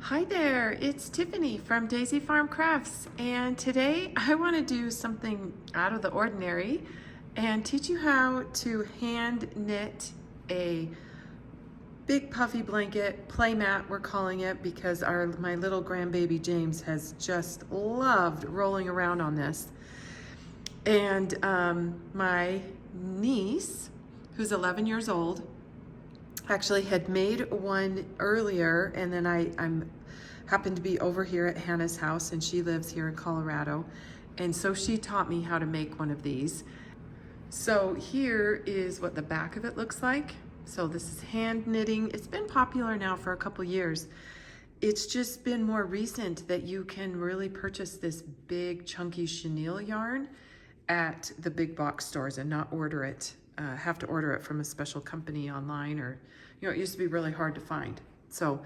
Hi there, it's Tiffany from Daisy Farm Crafts, and today I want to do something out of the ordinary and teach you how to hand knit a big puffy blanket, playmat we're calling it, because my little grandbaby James has just loved rolling around on this. And my niece, who's 11 years old, actually had made one earlier, and then I'm happened to be over here at Hannah's house, and she lives here in Colorado, and so she taught me how to make one of these. So here is what the back of it looks like. So this is hand knitting. It's been popular now for a couple years. It's just been more recent that you can really purchase this big chunky chenille yarn at the big box stores and not order it, have to order it from a special company online, or, it used to be really hard to find. So,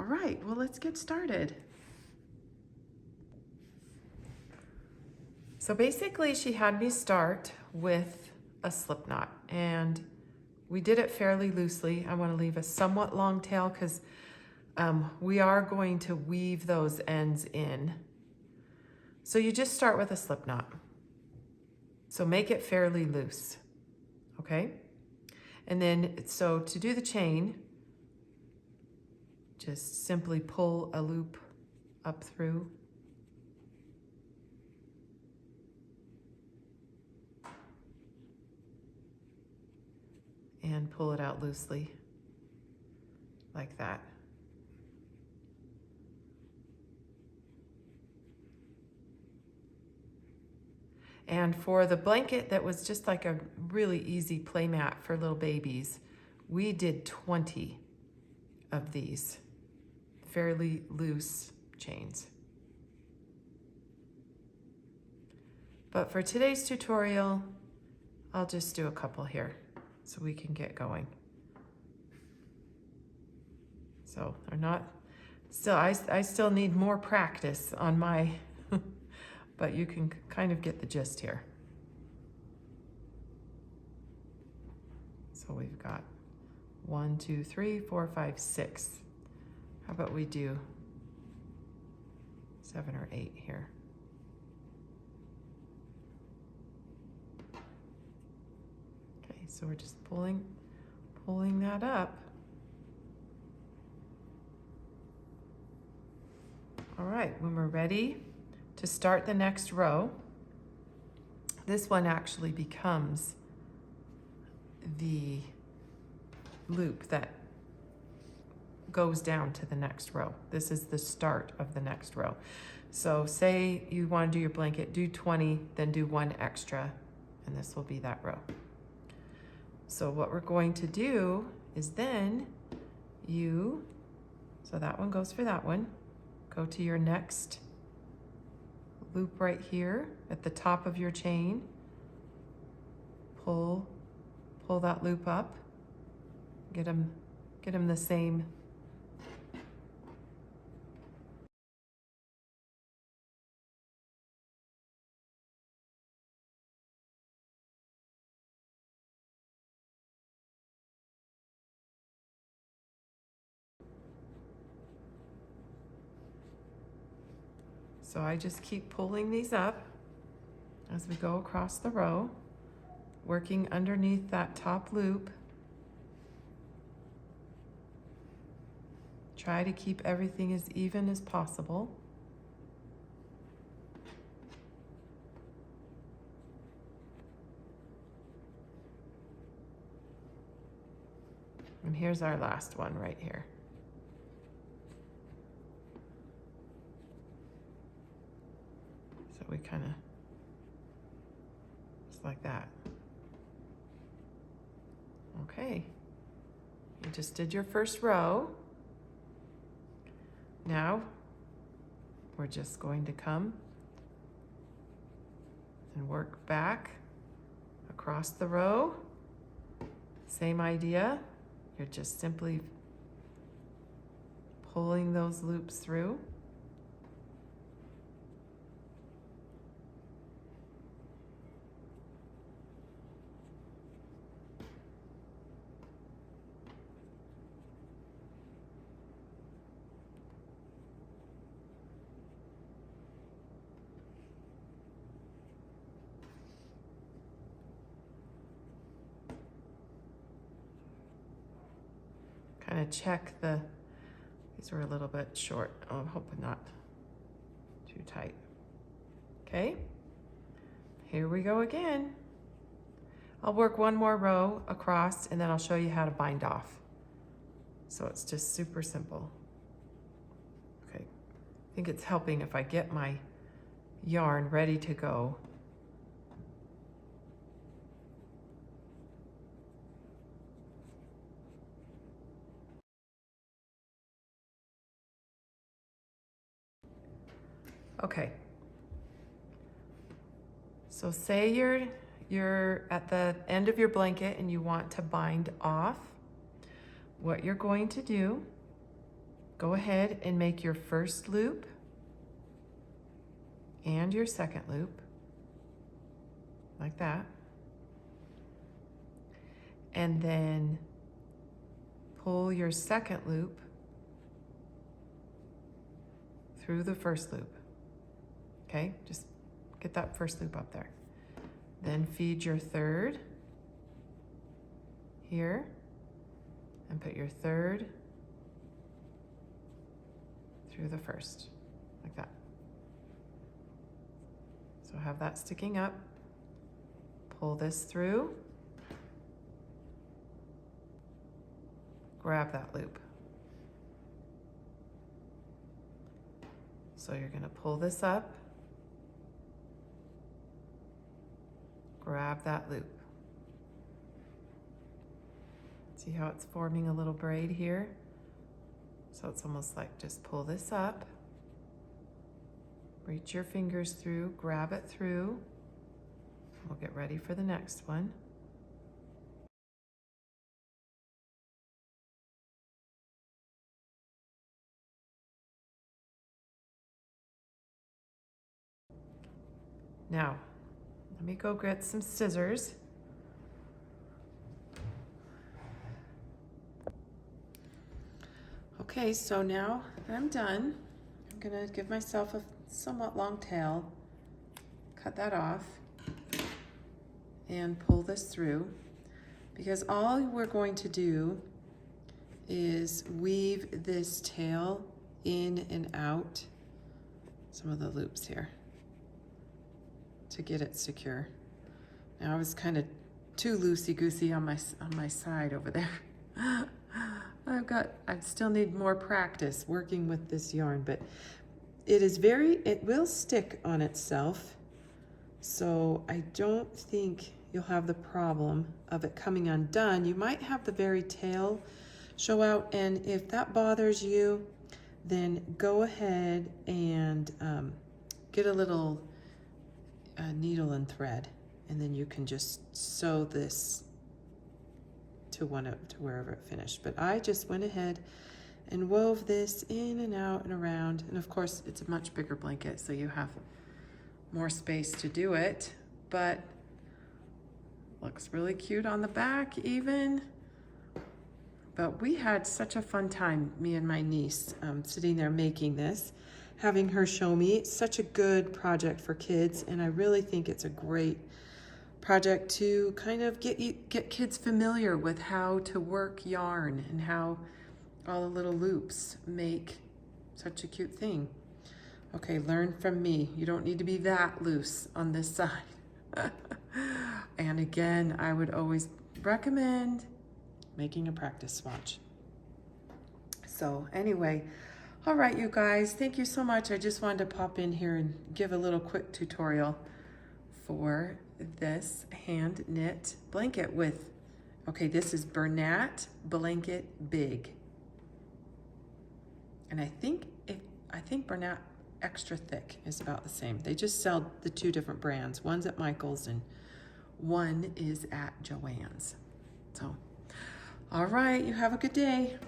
all right, well, let's get started. So basically she had me start with a slip knot, and we did it fairly loosely. I want to leave a somewhat long tail because we are going to weave those ends in. So you just start with a slip knot. So make it fairly loose, okay? And then, so to do the chain, just simply pull a loop up through. And pull it out loosely, like that. And for the blanket that was just like a really easy playmat for little babies, we did 20 of these fairly loose chains. But for today's tutorial, I'll just do a couple here so we can get going. So they're not, still, I still need more practice on my, but you can kind of get the gist here. So we've got 1, 2, 3, 4, 5, 6. How about we do 7 or 8 here? Okay, so we're just pulling that up. All right, when we're ready to start the next row, this one actually becomes the loop that goes down to the next row. This is the start of the next row. So say you want to do your blanket, do 20, then do 1 extra, and this will be that row. So what we're going to do is then so that one goes for that one, go to your next loop right here at the top of your chain, pull that loop up, get them the same. So I just keep pulling these up as we go across the row, working underneath that top loop. Try to keep everything as even as possible. And here's our last one right here. So we kind of, just like that. Okay, you just did your first row. Now, we're just going to come and work back across the row. Same idea. You're just simply pulling those loops through. kind of check these were a little bit short. Oh, I'm hoping not too tight. Okay, here we go again. I'll work one more row across and then I'll show you how to bind off. So it's just super simple. Okay, I think it's helping if I get my yarn ready to go. Okay, so say you're at the end of your blanket and you want to bind off. What you're going to do, go ahead and make your first loop and your second loop, like that. And then pull your second loop through the first loop. Okay, just get that first loop up there. Then feed your third here and put your third through the first, like that. So have that sticking up. Pull this through. Grab that loop. So you're gonna pull this up. Grab that loop. See how it's forming a little braid here? So it's almost like just pull this up, reach your fingers through, grab it through. We'll get ready for the next one. Now, let me go get some scissors. Okay, so now I'm done. I'm gonna give myself a somewhat long tail, cut that off, and pull this through, because all we're going to do is weave this tail in and out some of the loops here to get it secure. Now I was kind of too loosey-goosey on my side over there. I still need more practice working with this yarn, but it will stick on itself. So I don't think you'll have the problem of it coming undone. You might have the very tail show out, and if that bothers you, then go ahead and get a little needle and thread, and then you can just sew this to wherever it finished. But I just went ahead and wove this in and out and around, and of course it's a much bigger blanket, so you have more space to do it, but looks really cute on the back even. But we had such a fun time, me and my niece, sitting there making this, having her show me. It's such a good project for kids, and I really think it's a great project to kind of get kids familiar with how to work yarn and how all the little loops make such a cute thing. Okay, learn from me. You don't need to be that loose on this side. And again, I would always recommend making a practice swatch. So anyway, all right, you guys, thank you so much. I just wanted to pop in here and give a little quick tutorial for this hand knit blanket with, okay, this is Bernat Blanket Big. And I think Bernat Extra Thick is about the same. They just sell the two different brands. One's at Michael's and one is at Joann's. So, all right, you have a good day.